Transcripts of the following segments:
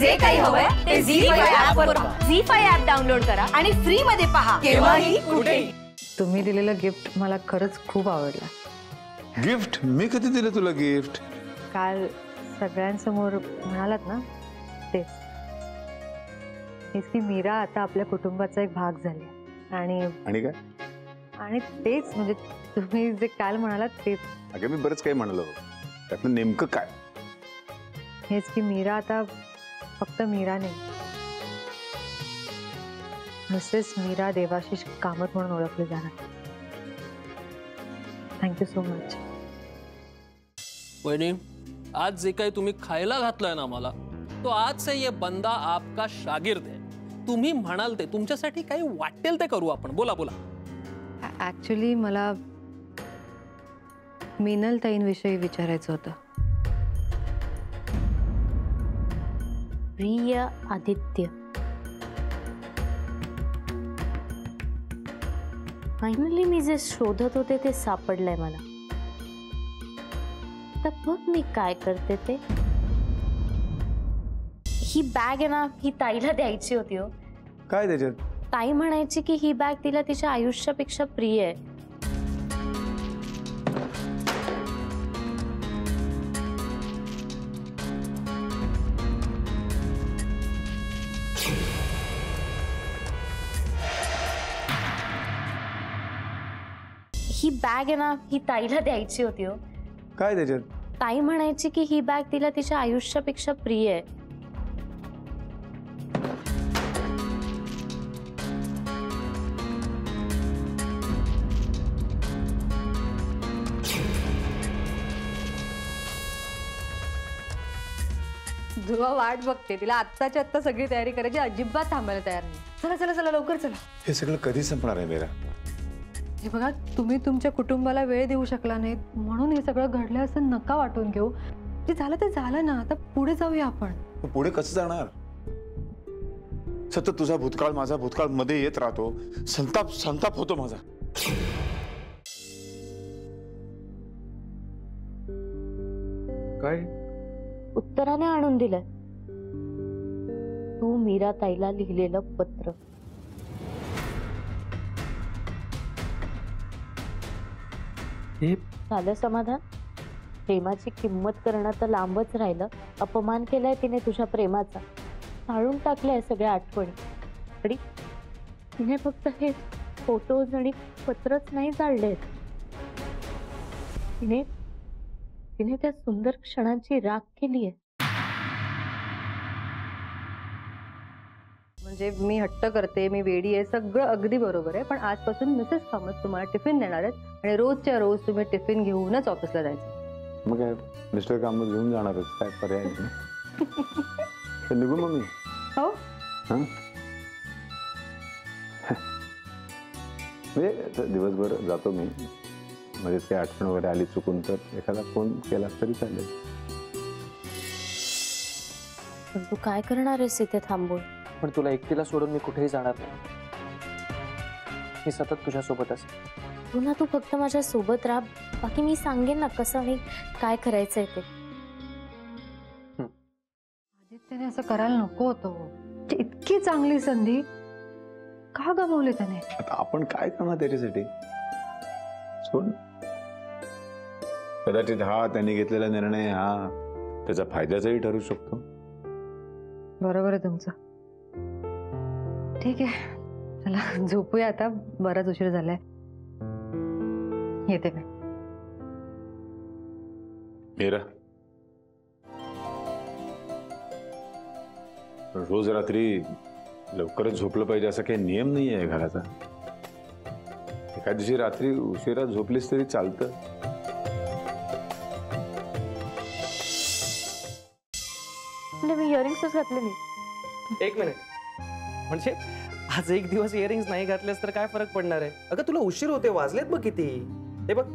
जे काही हवंय ते झी5 ऍप वर पहा. झी5 ऍप डाउनलोड करा आणि फ्री मध्ये पहा केव्हाही कुठेही. तुम्ही दिलेलं गिफ्ट मला खरंच खूप आवडलं. गिफ्ट? मी कधी दिलं तुला गिफ्ट? काल सगळ्यांसमोर म्हणालात ना तेच. हेच की मीरा आता आपल्या कुटुंबाचा एक भाग झाली. आणि काय? आणि तेच म्हणजे तुम्ही जे काल म्हणालात तेच. अगं मी बरंच काही म्हणालो, त्यातलं नेमकं काय? हेच की मीरा आता फक्त मीरा नाही, मिसेस मीरा देवाशिष कामत म्हणून ओळखली जाणार. Thank you so much. वहिनी, आज जे काही तुम्ही खायला घातलंय ना मला, तो आज से ये बंदा आपका शागिर्द है. तुम्ही म्हणाल ते, तुमच्यासाठी काही वाटेल ते करू आपण. बोला बोला. ऍक्च्युली मला मीनल ताईंविषयी विचारायचं होतं. प्रिय आदित्य, फायनली मी जे शोधत होते ते सापडलंय मला. तर बघ मी काय करते ते. ही बॅग आहे ना, ही ताईला द्यायची होती. हो काय त्याच्यात? ताई म्हणायची की ही बॅग तिला तिच्या आयुष्यापेक्षा प्रिय आहे. ही बॅग आहे ना, ही ताईला द्यायची होती. हो काय त्याच्यात? ताई म्हणायची की ही बॅग तिला तिच्या आयुष्यापेक्षा प्रिय आहे. ध्रुवा वाट बघते. तिला आत्ताच्या आत्ता सगळी तयारी करायची, अजिबात थांबायला तयार नाही. चला चला चला लवकर चला. हे सगळं कधी संपणार आहे मीरा? हे बघा, तुम्ही तुमच्या कुटुंबाला वेळ देऊ शकला नाही म्हणून हे सगळं घडलं असं नका वाटून घेऊ. जे झालं ते झालं ना, आता पुढे जाऊया आपण. पुढे कसं जाणार? सतत तुझा भूतकाळ माझा भूतकाळ मध्ये येत राहतो. संताप संताप होतो माझा. काय? उत्तराने आणून दिलंय. तू मीरा ताईला लिहिलेलं पत्र. झालं समाधान? प्रेमाची किंमत करणं तर लांबच राहिलं, अपमान केलाय तिने तुझ्या प्रेमाचा. टाळून टाकलंय सगळ्या आठवणी. आणि तिने फक्त हे फोटोज आणि पत्रच नाही जाळलेत, तिने त्या सुंदर क्षणांची राख केली आहे. म्हणजे मी हट्ट करते, मी वेडी आहे, सगळं अगदी बरोबर आहे. पण आजपासून मिसेस कामत तुम्हाला टिफिन देणार आहेत आणि रोजच्या रोज तुम्ही टिफिन घेऊनच ऑफिसला जायचं. मग काय मिस्टर कामत घेऊन जाणारच, काय पर्याय नाही. निघू मग मी. हो म्हणजे दिवसभर जातो मी. म्हणजे काही आठवण वगैरे आली चुकून तर एखादा फोन केला तरी चालेल. पण तू काय करणार आहेस इथे थांबून? पण तुला एकटीला सोडून मी कुठेही जाणार नाही. मी सतत तुझ्या सोबत असेल. पुन्हा तू फक्त माझ्या सोबत राहा, बाकी मी सांगेन ना कसं आणि काय करायचंय ते. आदित्यने असं करायला नको होतं. इतकी चांगली संधी का गमावली त्याने? आता आपण काय करणार त्याच्यासाठी? सोड. कदाचित हा त्यांनी घेतलेला निर्णय हा त्याचा फायद्याचाही ठरू शकतो. बरोबर आहे तुमचं. ठीक आहे, चला झोपूया आता, बराच उशीर झालाय. येते मी. मीरा, रोज रात्री लवकरच झोपलं पाहिजे असा काही नियम नाही आहे घराचा. एका दिवशी रात्री उशिरा झोपलीस तरी चालतं. मी इयरिंग्सच घातले नाही. एक मिनिट, म्हणजे आज एक दिवस इयरिंग्स नाही घातलेस तर काय फरक पडणार आहे? अगं तुला उशीर होते, वाजलेत बघ किती. हे बघ.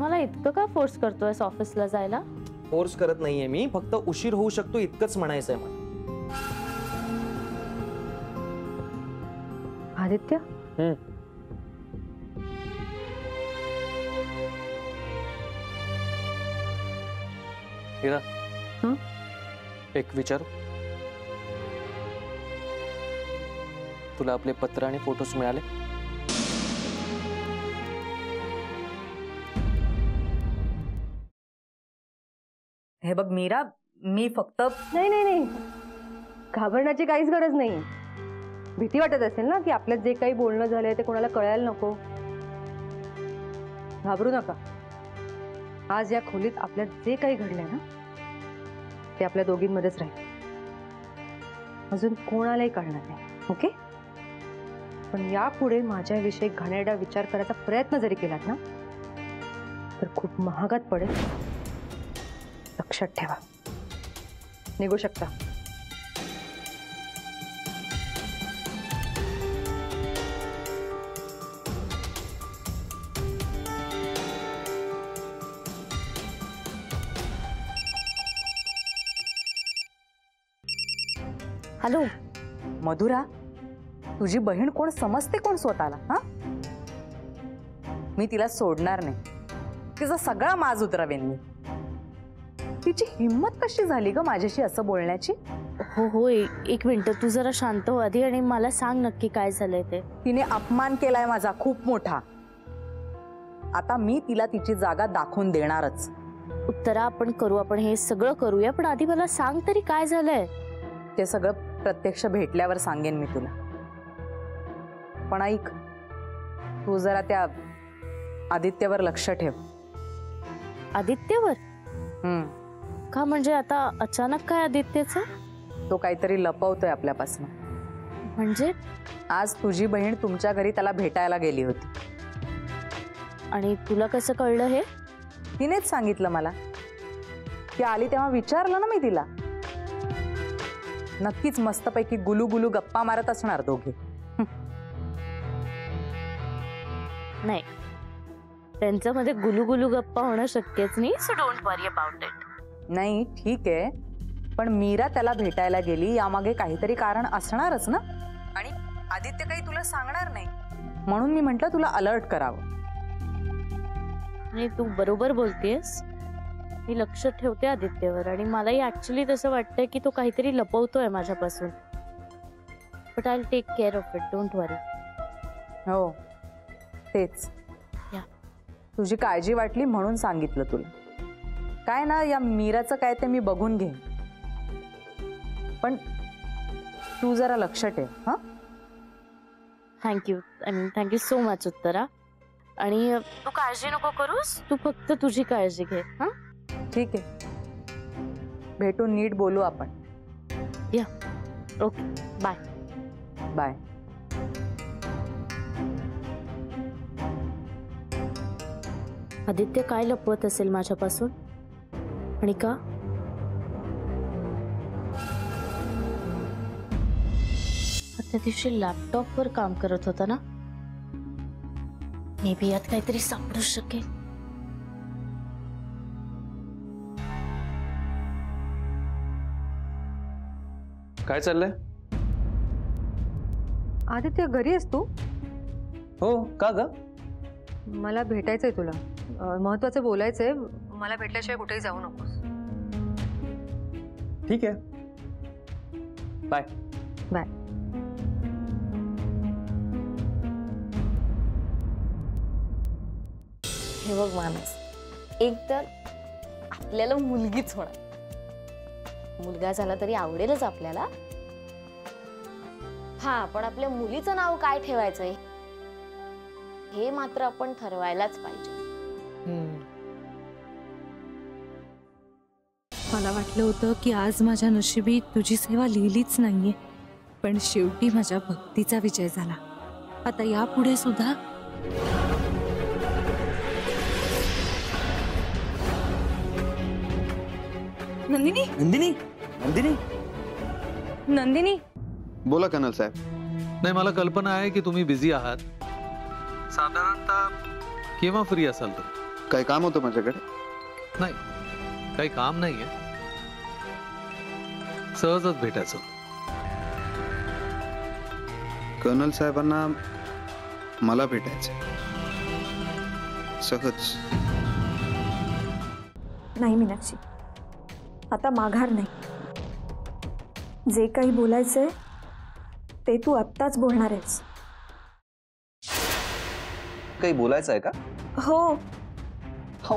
मला इतकं का फोर्स करतोयस ऑफिसला जायला? फोर्स करत नाहीये मी, फक्त उशीर होऊ शकतो इतकंच म्हणायचंय मला. आदित्य, मीरा, एक विचारू? तुला आपले पत्र आणि फोटोज मिळाले? हे बघ मीरा, मी फक्त नाही नाही नाही, घाबरण्याची काहीच गरज नाही. भीती वाटत असेल ना की आपल्यात जे काही बोलणं झालंय ते कोणाला कळायला नको. घाबरू नका. आज या खोलीत आपल्यात जे काही घडलंय ना ते आपल्या दोघींमध्येच राहील. अजून कोणालाही कळणार नाही. ओके? पण यापुढे माझ्याविषयी घाणेरडा विचार करायचा प्रयत्न जरी केलात ना तर खूप महागात पडेल. लक्षात ठेवा. निघू शकता. हॅलो मधुरा, तुझी बहीण कोण समजते कोण स्वतःला? हा, मी तिला सोडणार नाही. तिचा सगळा माज उतरवेन मी. तिची हिम्मत कशी झाली ग माझ्याशी असं बोलण्याची? हो हो, एक मिनिट, तू जरा शांत हो आधी आणि मला सांग नक्की काय झालंय ते. तिने अपमान केलाय माझा खूप मोठा. आता मी तिला तिची जागा दाखवून देणारच. उत्तरा, आपण करू, आपण हे सगळं करूया, पण आधी मला सांग तरी काय झालंय. ते सगळं प्रत्यक्ष भेटल्यावर सांगेन मी तुला. पण ऐक, तू जरा त्या आदित्यवर लक्ष ठेव. आदित्यवर? का म्हणजे आता अचानक काय आदित्यचं? तो काहीतरी लपवतोय आपल्यापासून. म्हणजे? आज तुझी बहीण तुमच्या घरी त्याला भेटायला गेली होती. आणि तुला कसं कळलं हे? तिनेच सांगितलं मला. ती आली तेव्हा विचारलं ना मी तिला. नक्कीच मस्तपैकी गुलू गुलू गप्पा मारत असणार दोघे. नाही, त्यांच्यामध्ये गुलू गप्पा होणं शक्यच नाही. So don't worry about it. नाही ठीक आहे, पण मीरा त्याला भेटायला गेली यामागे काहीतरी कारण असणारच ना. आणि आदित्य काही तुला सांगणार नाही म्हणून मी म्हटलं तुला अलर्ट करावं. नाही, तू बरोबर बोलतेस. मी लक्ष ठेवते आदित्यवर आणि मलाही ऍक्च्युली तसं वाटतंय की तो काहीतरी लपवतोय माझ्यापासून. But I will take care of it, don't worry. हो तेच. या. तुझी काळजी वाटली म्हणून सांगितलं तुला. काय ना, या मीराचं काय ते मी बघून घेईन. पण तू जरा लक्ष ठेव. हा, थँक्यू. थँक्यू सो मच उत्तरा. आणि तू काळजी नको करूस, तू फक्त तुझी काळजी घे. हा, ठीक आहे. भेटून नीट बोलू आपण. या. Okay, bye. बाय. आदित्य काय लपवत असेल माझ्यापासून आणि का? त्या दिवशी लॅपटॉपवर काम करत होता ना. मे बी यात काहीतरी सापडू शकेल. काय चाललंय? आदित्य, घरी आहेस तू? हो, का ग? मला भेटायचंय तुला. महत्वाचं बोलायचंय. मला भेटल्याशिवाय कुठेही जाऊ नकोस. ठीक आहे, बाय. बाय. हे बघ मानस, एक तर आपल्याला मुलगीच होणार. मुलगा झाला तरी आवडेलच आपल्याला. हा, पण आपल्या मुलीचं नाव काय ठेवायचंय हे मात्र आपण ठरवायलाच पाहिजे. मला वाटलं होतं की आज माझ्या नशिबी तुझी सेवा लिहिलीच नाहीये, पण शेवटी माझ्या भक्तीचा विजय झाला. आता यापुढे सुद्धा नंदिनी. नंदिनी, नंदिनी, नंदिनी. बोला कर्नल साहेब. नाही, मला कल्पना आहे की तुम्ही बिझी आहात. साधारणतः केव्हा फ्री असाल तुम्ही? काही काम होतं माझ्याकडे. नाही, काही काम नाहीये, सहजच भेटायचं. कर्नल साहेबांना मला भेटायचं सहज. नाही मीनाक्षी, आता माघार नाही. जे काही बोलायचंय ते तू आत्ताच बोलणार आहेस. काही बोलायचं आहे का? हो.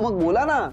मग बोला ना.